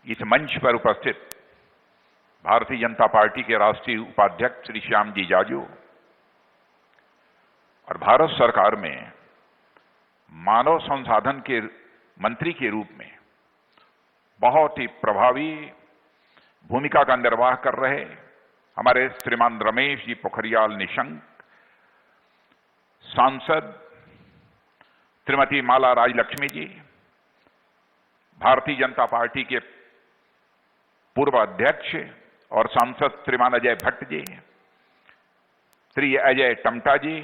इस मंच पर उपस्थित भारतीय जनता पार्टी के राष्ट्रीय उपाध्यक्ष श्री श्याम जी जाजू और भारत सरकार में मानव संसाधन के मंत्री के रूप में बहुत ही प्रभावी भूमिका का निर्वाह कर रहे हमारे श्रीमान रमेश जी पोखरियाल निशंक, सांसद श्रीमती माला राजलक्ष्मी जी, भारतीय जनता पार्टी के पूर्व अध्यक्ष और सांसद श्रीमान अजय भट्ट जी, श्री अजय टमटा जी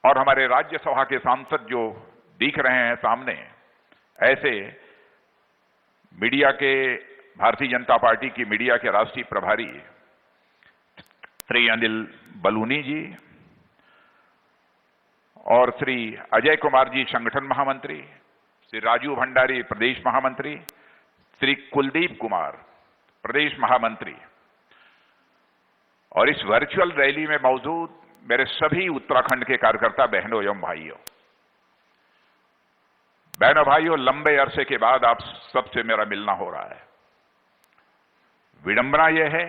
और हमारे राज्यसभा के सांसद जो दिख रहे हैं सामने, ऐसे मीडिया के भारतीय जनता पार्टी की मीडिया के राष्ट्रीय प्रभारी श्री अनिल बलूनी जी और श्री अजय कुमार जी संगठन महामंत्री, श्री राजू भंडारी प्रदेश महामंत्री, श्री कुलदीप कुमार प्रदेश महामंत्री और इस वर्चुअल रैली में मौजूद मेरे सभी उत्तराखंड के कार्यकर्ता बहनों एवं भाइयों, लंबे अरसे के बाद आप सबसे मेरा मिलना हो रहा है। विडंबना यह है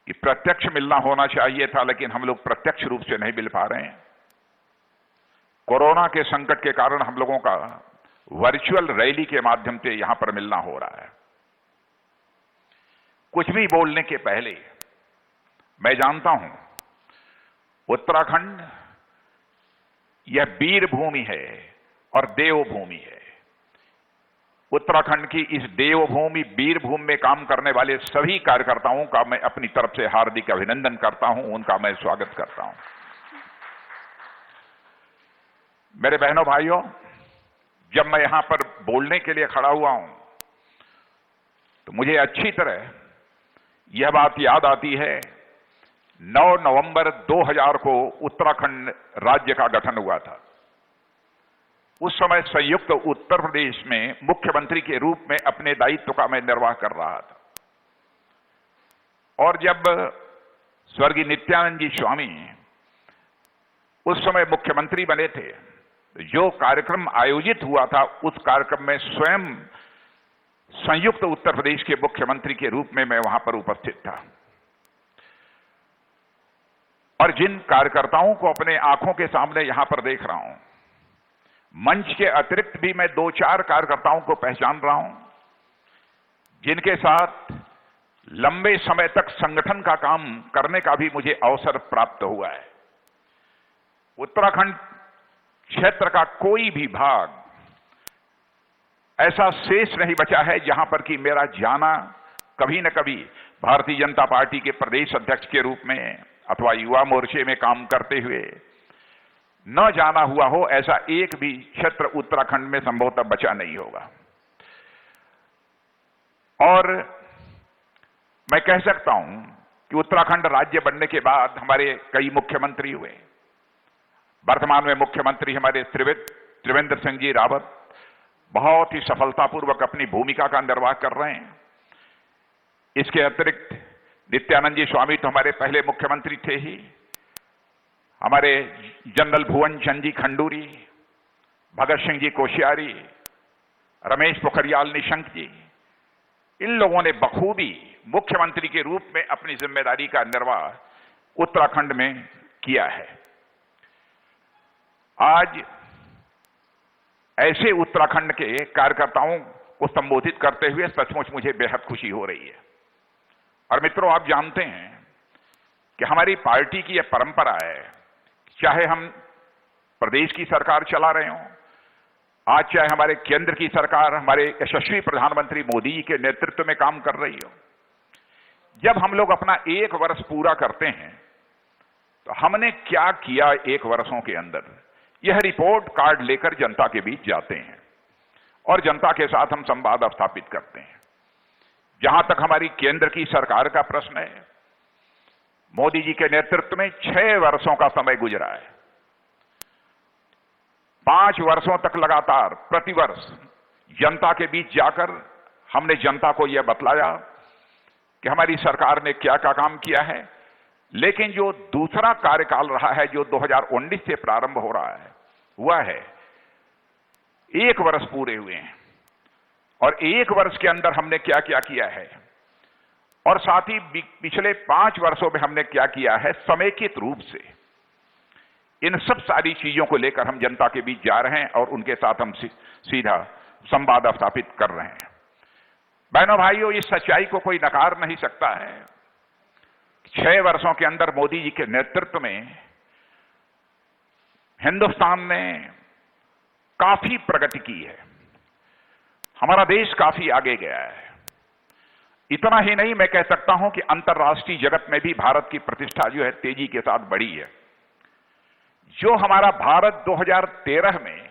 कि प्रत्यक्ष मिलना होना चाहिए था, लेकिन हम लोग प्रत्यक्ष रूप से नहीं मिल पा रहे हैं। कोरोना के संकट के कारण हम लोगों का वर्चुअल रैली के माध्यम से यहां पर मिलना हो रहा है। कुछ भी बोलने के पहले मैं जानता हूं उत्तराखंड यह वीर भूमि है और देवभूमि है। उत्तराखंड की इस देवभूमि वीर भूमि में काम करने वाले सभी कार्यकर्ताओं का मैं अपनी तरफ से हार्दिक अभिनंदन करता हूं, उनका मैं स्वागत करता हूं। मेरे बहनों भाइयों, जब मैं यहां पर बोलने के लिए खड़ा हुआ हूं तो मुझे अच्छी तरह यह बात याद आती है 9 नवंबर 2000 को उत्तराखंड राज्य का गठन हुआ था। उस समय संयुक्त उत्तर प्रदेश में मुख्यमंत्री के रूप में अपने दायित्व का मैं निर्वाह कर रहा था और जब स्वर्गीय नित्यानंद जी स्वामी उस समय मुख्यमंत्री बने थे, जो कार्यक्रम आयोजित हुआ था उस कार्यक्रम में स्वयं संयुक्त उत्तर प्रदेश के मुख्यमंत्री के रूप में मैं वहां पर उपस्थित था और जिन कार्यकर्ताओं को अपने आंखों के सामने यहां पर देख रहा हूं, मंच के अतिरिक्त भी मैं 2-4 कार्यकर्ताओं को पहचान रहा हूं जिनके साथ लंबे समय तक संगठन का काम करने का भी मुझे अवसर प्राप्त हुआ है। उत्तराखंड क्षेत्र का कोई भी भाग ऐसा शेष नहीं बचा है जहां पर कि मेरा जाना कभी न कभी भारतीय जनता पार्टी के प्रदेश अध्यक्ष के रूप में अथवा युवा मोर्चे में काम करते हुए न जाना हुआ हो, ऐसा एक भी क्षेत्र उत्तराखंड में संभवतः बचा नहीं होगा। और मैं कह सकता हूं कि उत्तराखंड राज्य बनने के बाद हमारे कई मुख्यमंत्री हुए। वर्तमान में मुख्यमंत्री हमारे त्रिवेंद्र सिंह जी रावत बहुत ही सफलतापूर्वक अपनी भूमिका का निर्वाह कर रहे हैं। इसके अतिरिक्त नित्यानंद जी स्वामी तो हमारे पहले मुख्यमंत्री थे ही, हमारे जनरल भुवन चंद जी खंडूरी, भगत सिंह जी कोश्यारी, रमेश पोखरियाल निशंक जी, इन लोगों ने बखूबी मुख्यमंत्री के रूप में अपनी जिम्मेदारी का निर्वाह उत्तराखंड में किया है। आज ऐसे उत्तराखंड के कार्यकर्ताओं को संबोधित करते हुए सचमुच मुझे बेहद खुशी हो रही है। और मित्रों, आप जानते हैं कि हमारी पार्टी की यह परंपरा है, चाहे हम प्रदेश की सरकार चला रहे हों, आज चाहे हमारे केंद्र की सरकार हमारे यशस्वी प्रधानमंत्री मोदी जी के नेतृत्व में काम कर रही हो, जब हम लोग अपना 1 वर्ष पूरा करते हैं तो हमने क्या किया 1 वर्षों के अंदर, यह रिपोर्ट कार्ड लेकर जनता के बीच जाते हैं और जनता के साथ हम संवाद स्थापित करते हैं। जहां तक हमारी केंद्र की सरकार का प्रश्न है, मोदी जी के नेतृत्व में 6 वर्षों का समय गुजरा है। 5 वर्षों तक लगातार प्रतिवर्ष जनता के बीच जाकर हमने जनता को यह बतलाया कि हमारी सरकार ने क्या क्या काम किया है। लेकिन जो दूसरा कार्यकाल रहा है, जो 2019 से प्रारंभ हो रहा है, वह है 1 वर्ष पूरे हुए हैं और 1 वर्ष के अंदर हमने क्या क्या किया है, और साथ ही पिछले 5 वर्षों में हमने क्या किया है समेकित रूप से, इन सब सारी चीजों को लेकर हम जनता के बीच जा रहे हैं और उनके साथ हम सीधा संवाद स्थापित कर रहे हैं। बहनों भाइयों, इस सच्चाई को कोई नकार नहीं सकता है। 6 वर्षों के अंदर मोदी जी के नेतृत्व में हिंदुस्तान ने काफी प्रगति की है, हमारा देश काफी आगे गया है। इतना ही नहीं, मैं कह सकता हूं कि अंतर्राष्ट्रीय जगत में भी भारत की प्रतिष्ठा जो है तेजी के साथ बढ़ी है। जो हमारा भारत 2013 में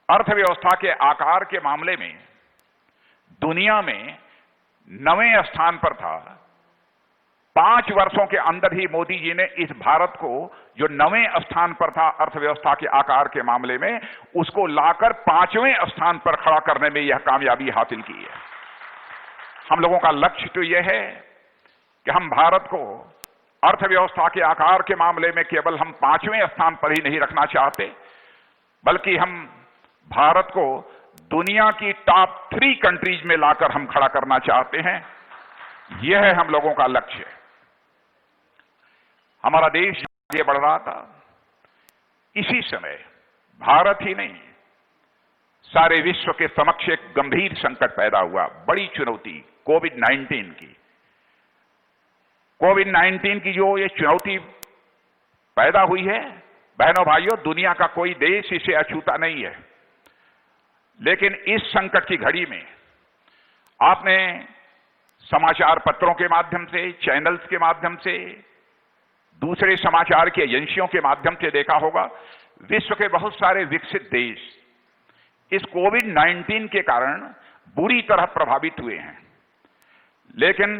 अर्थव्यवस्था के आकार के मामले में दुनिया में 9वें स्थान पर था, 5 वर्षों के अंदर ही मोदी जी ने इस भारत को जो 9वें स्थान पर था अर्थव्यवस्था के आकार के मामले में, उसको लाकर 5वें स्थान पर खड़ा करने में यह कामयाबी हासिल की है। हम लोगों का लक्ष्य तो यह है कि हम भारत को अर्थव्यवस्था के आकार के मामले में केवल हम 5वें स्थान पर ही नहीं रखना चाहते, बल्कि हम भारत को दुनिया की टॉप 3 कंट्रीज में लाकर हम खड़ा करना चाहते हैं। यह है हम लोगों का लक्ष्य। हमारा देश आगे बढ़ रहा था, इसी समय भारत ही नहीं सारे विश्व के समक्ष एक गंभीर संकट पैदा हुआ, बड़ी चुनौती कोविड-19 की। कोविड-19 की जो ये चुनौती पैदा हुई है, बहनों भाइयों, दुनिया का कोई देश इसे अछूता नहीं है। लेकिन इस संकट की घड़ी में आपने समाचार पत्रों के माध्यम से, चैनल्स के माध्यम से, दूसरे समाचार की एजेंसियों के माध्यम से देखा होगा, विश्व के बहुत सारे विकसित देश इस कोविड-19 के कारण बुरी तरह प्रभावित हुए हैं। लेकिन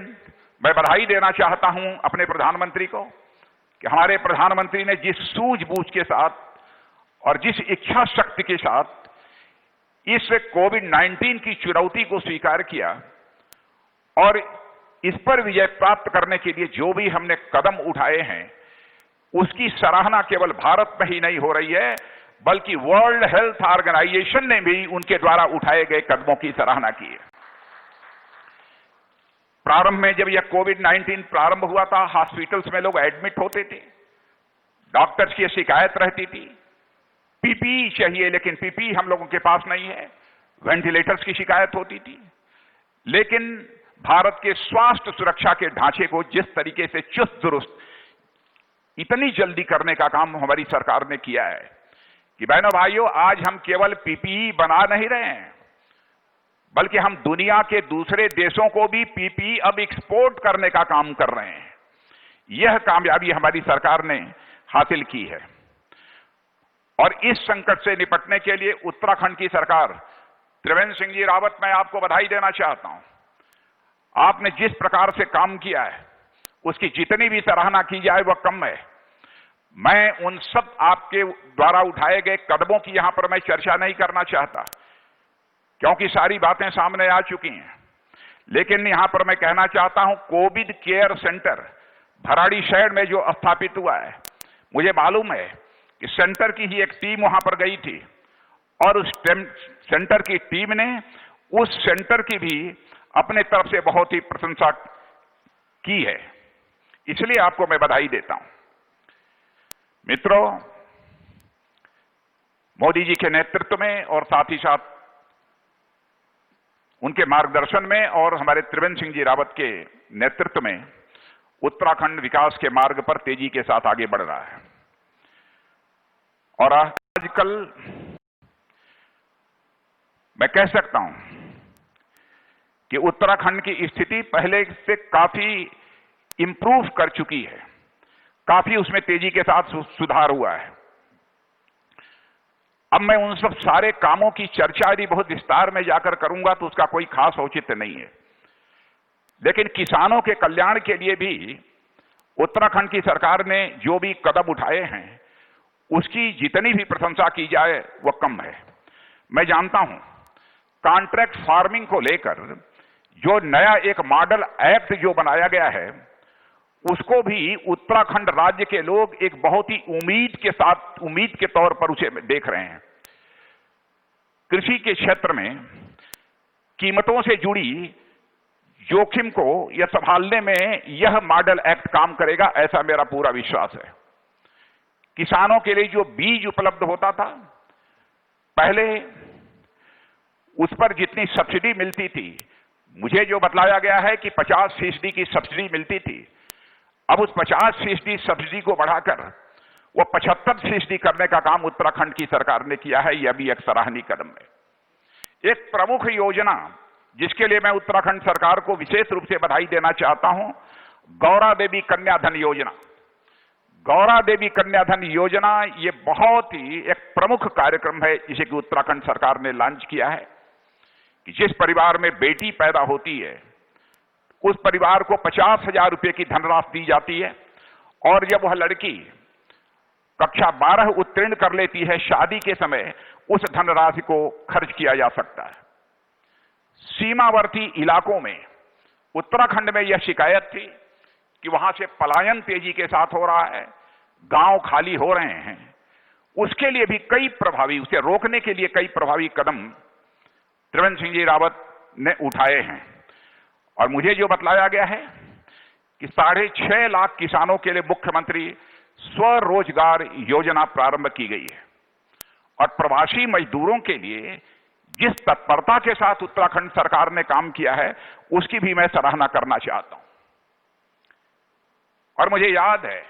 मैं बधाई देना चाहता हूं अपने प्रधानमंत्री को कि हमारे प्रधानमंत्री ने जिस सूझबूझ के साथ और जिस इच्छा शक्ति के साथ इस कोविड-19 की चुनौती को स्वीकार किया और इस पर विजय प्राप्त करने के लिए जो भी हमने कदम उठाए हैं, उसकी सराहना केवल भारत में ही नहीं हो रही है, बल्कि वर्ल्ड हेल्थ ऑर्गेनाइजेशन ने भी उनके द्वारा उठाए गए कदमों की सराहना की है। प्रारंभ में जब यह कोविड-19 प्रारंभ हुआ था, हॉस्पिटल्स में लोग एडमिट होते थे, डॉक्टर्स की शिकायत रहती थी, पीपीई चाहिए, लेकिन पीपीई हम लोगों के पास नहीं है, वेंटिलेटर्स की शिकायत होती थी। लेकिन भारत के स्वास्थ्य सुरक्षा के ढांचे को जिस तरीके से चुस्त दुरुस्त इतनी जल्दी करने का काम हमारी सरकार ने किया है कि बहनों भाइयों, आज हम केवल पीपीई बना नहीं रहे हैं, बल्कि हम दुनिया के दूसरे देशों को भी पीपीई अब एक्सपोर्ट करने का काम कर रहे हैं। यह कामयाबी हमारी सरकार ने हासिल की है। और इस संकट से निपटने के लिए उत्तराखंड की सरकार, त्रिवेंद्र सिंह जी रावत, मैं आपको बधाई देना चाहता हूं। आपने जिस प्रकार से काम किया है, उसकी जितनी भी सराहना की जाए वह कम है। मैं उन सब आपके द्वारा उठाए गए कदमों की यहां पर मैं चर्चा नहीं करना चाहता, क्योंकि सारी बातें सामने आ चुकी हैं। लेकिन यहां पर मैं कहना चाहता हूं, कोविड केयर सेंटर भराड़ीसैंण में जो स्थापित हुआ है, मुझे मालूम है कि सेंटर की ही एक टीम वहां पर गई थी और उस सेंटर की टीम ने उस सेंटर की भी अपने तरफ से बहुत ही प्रशंसा की है, इसलिए आपको मैं बधाई देता हूं। मित्रों, मोदी जी के नेतृत्व में और साथ ही साथ उनके मार्गदर्शन में और हमारे त्रिवेंद्र सिंह जी रावत के नेतृत्व में उत्तराखंड विकास के मार्ग पर तेजी के साथ आगे बढ़ रहा है। और आजकल मैं कह सकता हूं कि उत्तराखंड की स्थिति पहले से काफी इंप्रूव कर चुकी है, काफी उसमें तेजी के साथ सुधार हुआ है। अब मैं उन सब सारे कामों की चर्चा यदि बहुत विस्तार में जाकर करूंगा तो उसका कोई खास औचित्य नहीं है, लेकिन किसानों के कल्याण के लिए भी उत्तराखंड की सरकार ने जो भी कदम उठाए हैं, उसकी जितनी भी प्रशंसा की जाए वह कम है। मैं जानता हूं कॉन्ट्रैक्ट फार्मिंग को लेकर जो नया एक मॉडल एक्ट जो बनाया गया है, उसको भी उत्तराखंड राज्य के लोग एक बहुत ही उम्मीद के तौर पर उसे देख रहे हैं। कृषि के क्षेत्र में कीमतों से जुड़ी जोखिम को यह संभालने में यह मॉडल एक्ट काम करेगा, ऐसा मेरा पूरा विश्वास है। किसानों के लिए जो बीज उपलब्ध होता था, पहले उस पर जितनी सब्सिडी मिलती थी, मुझे जो बतलाया गया है कि 50% की सब्सिडी मिलती थी, अब उस 50% सब्सिडी को बढ़ाकर वो 75% करने का काम उत्तराखंड की सरकार ने किया है। यह भी एक सराहनीय कदम है। एक प्रमुख योजना जिसके लिए मैं उत्तराखंड सरकार को विशेष रूप से बधाई देना चाहता हूं, गौरा देवी कन्या धन योजना। गौरा देवी कन्या धन योजना ये बहुत ही एक प्रमुख कार्यक्रम है जिसे कि उत्तराखंड सरकार ने लॉन्च किया है कि जिस परिवार में बेटी पैदा होती है उस परिवार को 50,000 रुपए की धनराशि दी जाती है, और जब वह लड़की कक्षा 12 उत्तीर्ण कर लेती है, शादी के समय उस धनराशि को खर्च किया जा सकता है। सीमावर्ती इलाकों में उत्तराखंड में यह शिकायत थी कि वहां से पलायन तेजी के साथ हो रहा है, गांव खाली हो रहे हैं। उसके लिए भी उसे रोकने के लिए कई प्रभावी कदम त्रिवेंद्र सिंह जी रावत ने उठाए हैं। और मुझे जो बतलाया गया है कि 6.5 लाख किसानों के लिए मुख्यमंत्री स्वरोजगार योजना प्रारंभ की गई है। और प्रवासी मजदूरों के लिए जिस तत्परता के साथ उत्तराखंड सरकार ने काम किया है, उसकी भी मैं सराहना करना चाहता हूं। और मुझे याद है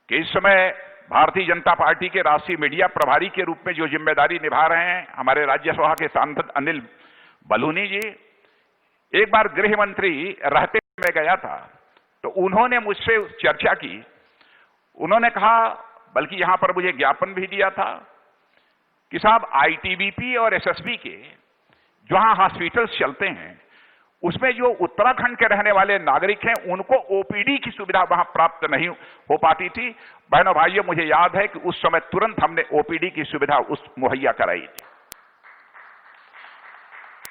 कि इस समय भारतीय जनता पार्टी के राष्ट्रीय मीडिया प्रभारी के रूप में जो जिम्मेदारी निभा रहे हैं हमारे राज्यसभा के सांसद अनिल बलूनी जी, एक बार गृह मंत्री रहते मैं गया था तो उन्होंने मुझसे चर्चा की। उन्होंने कहा, बल्कि यहां पर मुझे ज्ञापन भी दिया था कि साहब आईटीबीपी और एसएसबी के जहां हॉस्पिटल्स चलते हैं उसमें जो उत्तराखंड के रहने वाले नागरिक हैं उनको ओपीडी की सुविधा वहां प्राप्त नहीं हो पाती थी। बहनों भाइयों, मुझे याद है कि उस समय तुरंत हमने ओपीडी की सुविधा मुहैया कराई थी।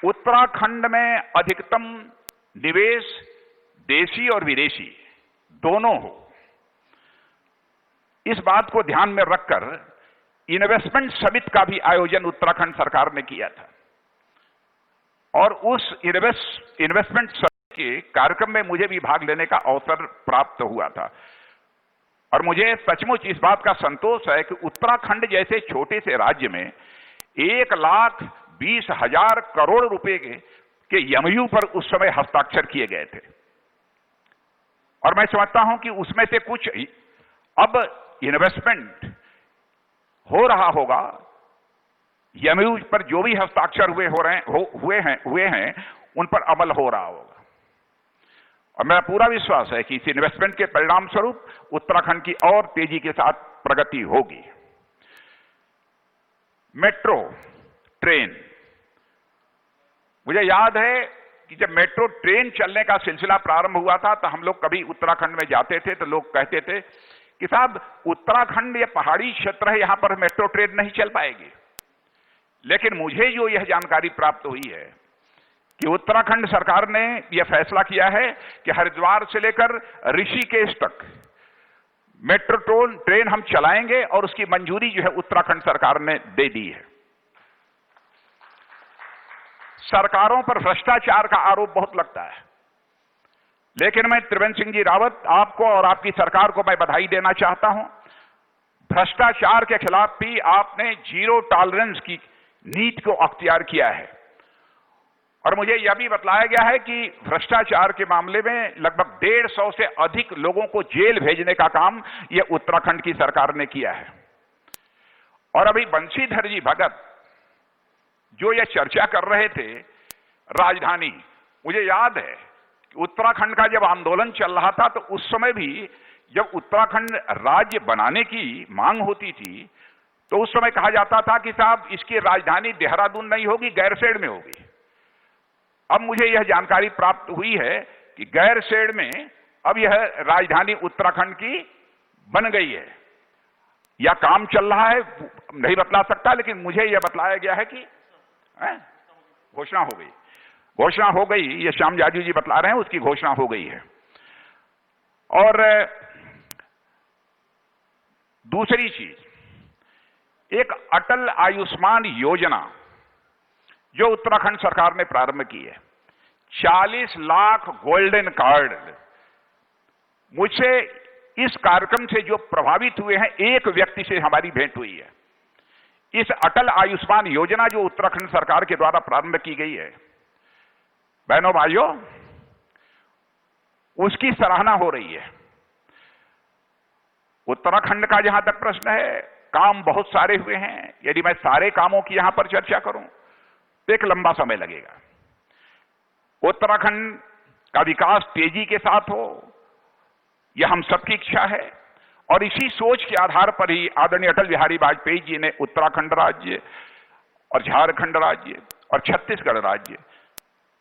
उत्तराखंड में अधिकतम निवेश देशी और विदेशी दोनों हो, इस बात को ध्यान में रखकर इन्वेस्टमेंट समिट का भी आयोजन उत्तराखंड सरकार ने किया था। और उस इन्वेस्टमेंट समिट के कार्यक्रम में मुझे भी भाग लेने का अवसर प्राप्त हुआ था। और मुझे सचमुच इस बात का संतोष है कि उत्तराखंड जैसे छोटे से राज्य में 1,20,000 करोड़ रुपए के एमओयू पर उस समय हस्ताक्षर किए गए थे। और मैं समझता हूं कि उसमें से कुछ अब इन्वेस्टमेंट हो रहा होगा, एमओयू पर जो भी हस्ताक्षर हुए हैं उन पर अमल हो रहा होगा। और मेरा पूरा विश्वास है कि इस इन्वेस्टमेंट के परिणाम स्वरूप उत्तराखंड की और तेजी के साथ प्रगति होगी। मेट्रो ट्रेन, मुझे याद है कि जब मेट्रो ट्रेन चलने का सिलसिला प्रारंभ हुआ था तो हम लोग कभी उत्तराखंड में जाते थे तो लोग कहते थे कि साहब उत्तराखंड ये पहाड़ी क्षेत्र है, यहां पर मेट्रो ट्रेन नहीं चल पाएगी। लेकिन मुझे जो यह जानकारी प्राप्त हुई है कि उत्तराखंड सरकार ने यह फैसला किया है कि हरिद्वार से लेकर ऋषिकेश तक मेट्रो ट्रेन हम चलाएंगे, और उसकी मंजूरी जो है उत्तराखंड सरकार ने दे दी है। सरकारों पर भ्रष्टाचार का आरोप बहुत लगता है, लेकिन मैं त्रिवेंद्र सिंह जी रावत आपको और आपकी सरकार को मैं बधाई देना चाहता हूं। भ्रष्टाचार के खिलाफ भी आपने जीरो टॉलरेंस की नीति को अख्तियार किया है। और मुझे यह भी बतलाया गया है कि भ्रष्टाचार के मामले में लगभग 150 से अधिक लोगों को जेल भेजने का काम यह उत्तराखंड की सरकार ने किया है। और अभी बंशीधर जी भगत जो यह चर्चा कर रहे थे राजधानी, मुझे याद है कि उत्तराखंड का जब आंदोलन चल रहा था तो उस समय भी जब उत्तराखंड राज्य बनाने की मांग होती थी तो उस समय कहा जाता था कि साहब इसकी राजधानी देहरादून नहीं होगी, गैरसैंण में होगी। अब मुझे यह जानकारी प्राप्त हुई है कि गैरसैंण में अब यह राजधानी उत्तराखंड की बन गई है, या काम चल रहा है, नहीं बतला सकता, लेकिन मुझे यह बतलाया गया है कि घोषणा हो गई। ये श्याम जाजू जी बतला रहे हैं, उसकी घोषणा हो गई है। और दूसरी चीज, एक अटल आयुष्मान योजना जो उत्तराखंड सरकार ने प्रारंभ की है। 40 लाख गोल्डन कार्ड। मुझसे इस कार्यक्रम से जो प्रभावित हुए हैं, एक व्यक्ति से हमारी भेंट हुई है। इस अटल आयुष्मान योजना जो उत्तराखंड सरकार के द्वारा प्रारंभ की गई है, बहनों भाइयों, उसकी सराहना हो रही है। उत्तराखंड का जहां तक प्रश्न है, काम बहुत सारे हुए हैं। यदि मैं सारे कामों की यहां पर चर्चा करूं तो एक लंबा समय लगेगा। उत्तराखंड का विकास तेजी के साथ हो, यह हम सबकी इच्छा है। और इसी सोच के आधार पर ही आदरणीय अटल बिहारी वाजपेयी जी ने उत्तराखंड राज्य और झारखंड राज्य और छत्तीसगढ़ राज्य,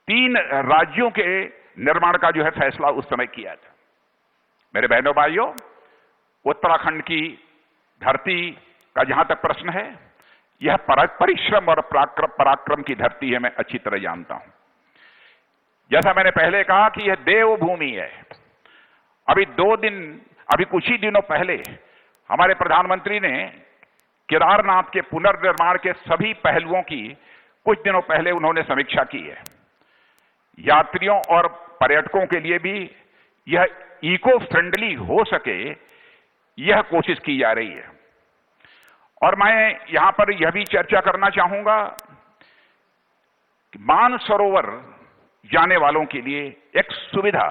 3 राज्यों के निर्माण का जो है फैसला उस समय किया था। मेरे बहनों भाइयों, उत्तराखंड की धरती का जहां तक प्रश्न है, यह परिश्रम और पराक्रम की धरती है, मैं अच्छी तरह जानता हूं। जैसा मैंने पहले कहा कि यह देवभूमि है। अभी कुछ ही दिनों पहले हमारे प्रधानमंत्री ने केदारनाथ के पुनर्निर्माण के सभी पहलुओं की कुछ दिनों पहले उन्होंने समीक्षा की है। यात्रियों और पर्यटकों के लिए भी यह इको फ्रेंडली हो सके, यह कोशिश की जा रही है। और मैं यहां पर यह भी चर्चा करना चाहूंगा कि मानसरोवर जाने वालों के लिए एक सुविधा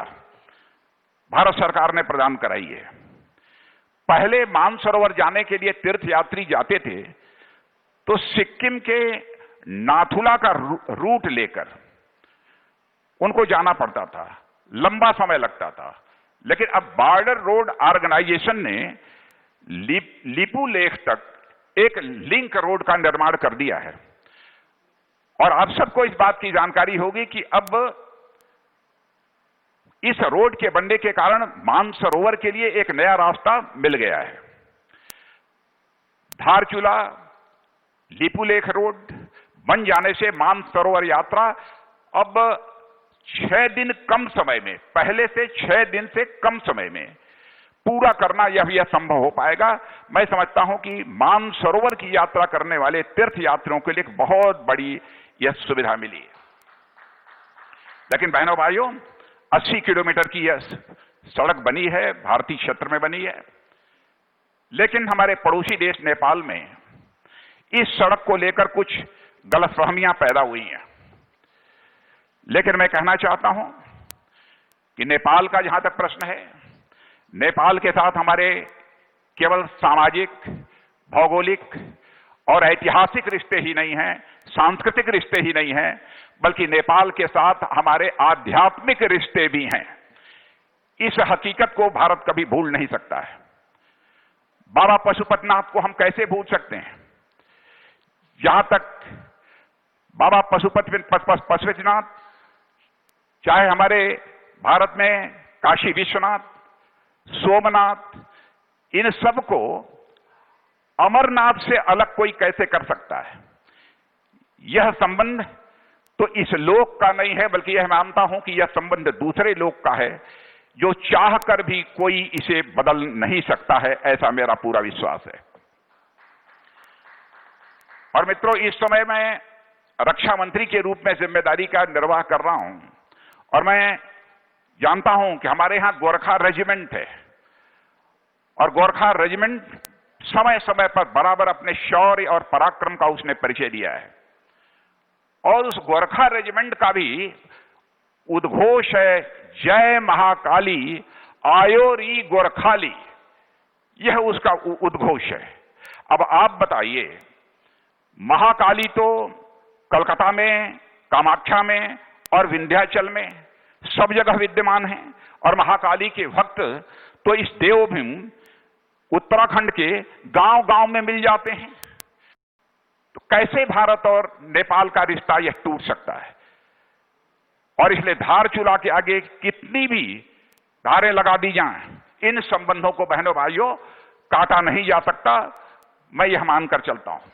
भारत सरकार ने प्रदान कराई है। पहले मानसरोवर जाने के लिए तीर्थयात्री जाते थे तो सिक्किम के नाथुला का रूट लेकर उनको जाना पड़ता था, लंबा समय लगता था। लेकिन अब बॉर्डर रोड ऑर्गेनाइजेशन ने लिपू लेक तक एक लिंक रोड का निर्माण कर दिया है। और आप सबको इस बात की जानकारी होगी कि अब इस रोड के बनने के कारण मानसरोवर के लिए एक नया रास्ता मिल गया है। धारचूला लिपू लेक रोड बन जाने से मानसरोवर यात्रा अब 6 दिन कम समय में, पहले से 6 दिन से कम समय में पूरा करना यह संभव हो पाएगा। मैं समझता हूं कि मानसरोवर की यात्रा करने वाले तीर्थ यात्रियों के लिए एक बहुत बड़ी यह सुविधा मिली है। लेकिन बहनों भाइयों, 80 किलोमीटर की यह सड़क बनी है, भारतीय क्षेत्र में बनी है। लेकिन हमारे पड़ोसी देश नेपाल में इस सड़क को लेकर कुछ गलतफहमियां पैदा हुई हैं। लेकिन मैं कहना चाहता हूं कि नेपाल का जहां तक प्रश्न है, नेपाल के साथ हमारे केवल सामाजिक, भौगोलिक और ऐतिहासिक रिश्ते ही नहीं हैं, सांस्कृतिक रिश्ते ही नहीं हैं, बल्कि नेपाल के साथ हमारे आध्यात्मिक रिश्ते भी हैं। इस हकीकत को भारत कभी भूल नहीं सकता है। बाबा पशुपतिनाथ को हम कैसे भूल सकते हैं? जहां तक बाबा पशुपतिनाथ, चाहे हमारे भारत में काशी विश्वनाथ, सोमनाथ, इन सब को अमरनाथ से अलग कोई कैसे कर सकता है? यह संबंध तो इस लोक का नहीं है, बल्कि यह मानता हूं कि यह संबंध दूसरे लोक का है, जो चाह कर भी कोई इसे बदल नहीं सकता है, ऐसा मेरा पूरा विश्वास है। और मित्रों, इस समय मैं रक्षा मंत्री के रूप में जिम्मेदारी का निर्वाह कर रहा हूं और मैं जानता हूं कि हमारे यहां गोरखा रेजिमेंट है और गोरखा रेजिमेंट समय समय पर बराबर अपने शौर्य और पराक्रम का उसने परिचय दिया है। और उस गोरखा रेजिमेंट का भी उद्घोष है, जय महाकाली आयोरी गोरखाली, यह उसका उद्घोष है। अब आप बताइए, महाकाली तो कलकत्ता में, कामाख्या में और विंध्याचल में सब जगह विद्यमान है और महाकाली के भक्त तो इस देवभूमि उत्तराखंड के गांव-गांव में मिल जाते हैं। तो कैसे भारत और नेपाल का रिश्ता यह टूट सकता है? और इसलिए धारचूला के आगे कितनी भी धारें लगा दी जाएं, इन संबंधों को बहनों भाइयों काटा नहीं जा सकता। मैं यह मानकर चलता हूं,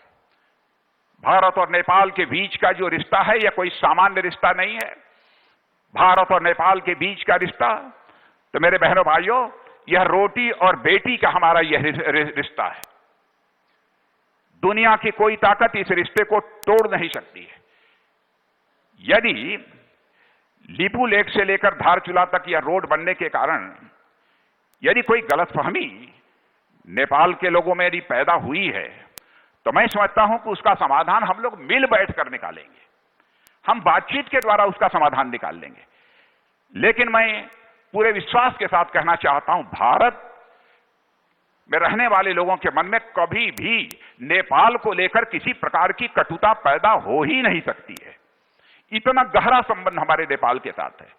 भारत और नेपाल के बीच का जो रिश्ता है यह कोई सामान्य रिश्ता नहीं है। भारत और नेपाल के बीच का रिश्ता तो मेरे बहनों भाइयों, यह रोटी और बेटी का हमारा यह रिश्ता है। दुनिया की कोई ताकत इस रिश्ते को तोड़ नहीं सकती है। यदि लिपू लेक से लेकर धारचूला तक यह रोड बनने के कारण यदि कोई गलतफहमी नेपाल के लोगों में यदि पैदा हुई है, तो मैं समझता हूं कि उसका समाधान हम लोग मिल बैठ कर निकालेंगे, हम बातचीत के द्वारा उसका समाधान निकाल लेंगे। लेकिन मैं पूरे विश्वास के साथ कहना चाहता हूं, भारत में रहने वाले लोगों के मन में कभी भी नेपाल को लेकर किसी प्रकार की कटुता पैदा हो ही नहीं सकती है। इतना गहरा संबंध हमारे नेपाल के साथ है।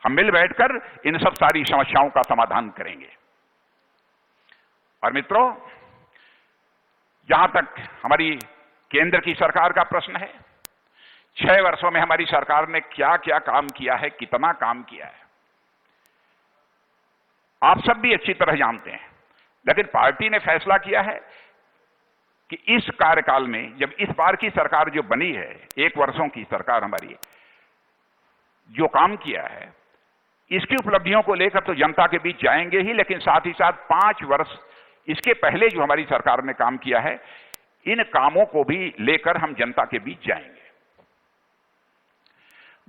हम मिल बैठकर इन सब सारी समस्याओं का समाधान करेंगे। और मित्रों, जहां तक हमारी केंद्र की सरकार का प्रश्न है, 6 वर्षों में हमारी सरकार ने क्या क्या काम किया है, कितना काम किया है, आप सब भी अच्छी तरह जानते हैं। लेकिन पार्टी ने फैसला किया है कि इस कार्यकाल में, जब इस बार की सरकार जो बनी है, 1 वर्षों की सरकार हमारी, जो काम किया है, इसकी उपलब्धियों को लेकर तो जनता के बीच जाएंगे ही, लेकिन साथ ही साथ 5 वर्ष इसके पहले जो हमारी सरकार ने काम किया है, इन कामों को भी लेकर हम जनता के बीच जाएंगे।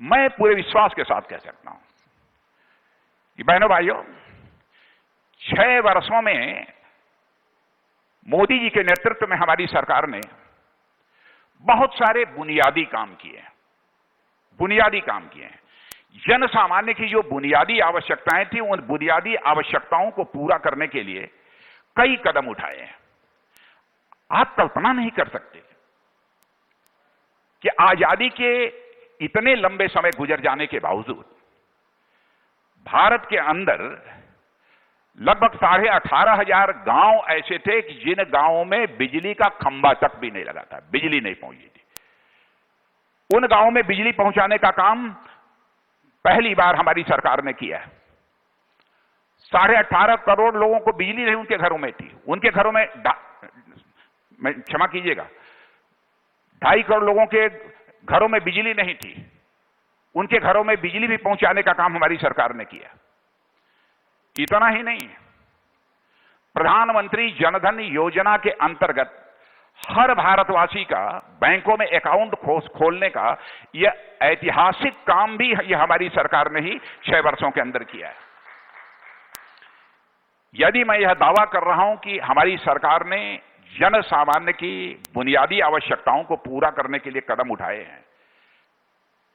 मैं पूरे विश्वास के साथ कह सकता हूं कि बहनों भाइयों, 6 वर्षों में मोदी जी के नेतृत्व में हमारी सरकार ने बहुत सारे बुनियादी काम किए हैं। जन सामान्य की जो बुनियादी आवश्यकताएं थी, उन बुनियादी आवश्यकताओं को पूरा करने के लिए कई कदम उठाए हैं। आप कल्पना नहीं कर सकते कि आजादी के इतने लंबे समय गुजर जाने के बावजूद भारत के अंदर लगभग 18,500 गांव ऐसे थे कि जिन गांवों में बिजली का खंभा तक भी नहीं लगा था, बिजली नहीं पहुंची थी। उन गांवों में बिजली पहुंचाने का काम पहली बार हमारी सरकार ने किया है। 18.5 करोड़ लोगों को बिजली नहीं उनके घरों में थी। उनके घरों में, क्षमा कीजिएगा, 2.5 करोड़ लोगों के घरों में बिजली नहीं थी। उनके घरों में बिजली भी पहुंचाने का काम हमारी सरकार ने किया। इतना ही नहीं, प्रधानमंत्री जनधन योजना के अंतर्गत हर भारतवासी का बैंकों में अकाउंट खोलने का यह ऐतिहासिक काम भी यह हमारी सरकार ने ही 6 वर्षों के अंदर किया है। यदि मैं यह दावा कर रहा हूं कि हमारी सरकार ने जन सामान्य की बुनियादी आवश्यकताओं को पूरा करने के लिए कदम उठाए हैं,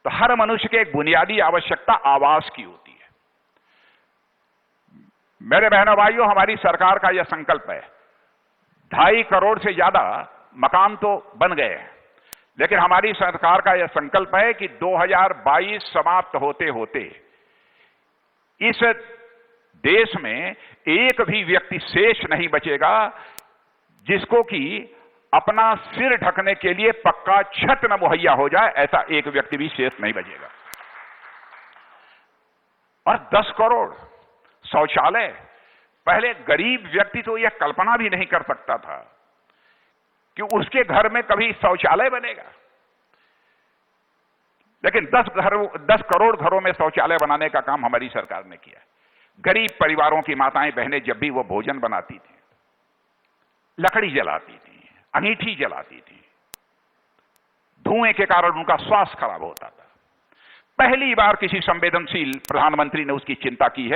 तो हर मनुष्य की एक बुनियादी आवश्यकता आवास की होती है। मेरे बहनों भाइयों, हमारी सरकार का यह संकल्प है। 2.5 करोड़ से ज्यादा मकान तो बन गए हैं, लेकिन हमारी सरकार का यह संकल्प है कि 2022 समाप्त होते होते इस देश में एक भी व्यक्ति शेष नहीं बचेगा जिसको कि अपना सिर ढकने के लिए पक्का छत न मुहैया हो जाए, ऐसा एक व्यक्ति भी शेष नहीं बचेगा। और 10 करोड़ शौचालय, पहले गरीब व्यक्ति तो यह कल्पना भी नहीं कर सकता था कि उसके घर में कभी शौचालय बनेगा, लेकिन 10 करोड़ घरों में शौचालय बनाने का काम हमारी सरकार ने किया। गरीब परिवारों की माताएं बहनें जब भी वो भोजन बनाती थी, लकड़ी जलाती थी, अंगीठी जलाती थी, धुएं के कारण उनका स्वास्थ्य खराब होता था। पहली बार किसी संवेदनशील प्रधानमंत्री ने उसकी चिंता की है।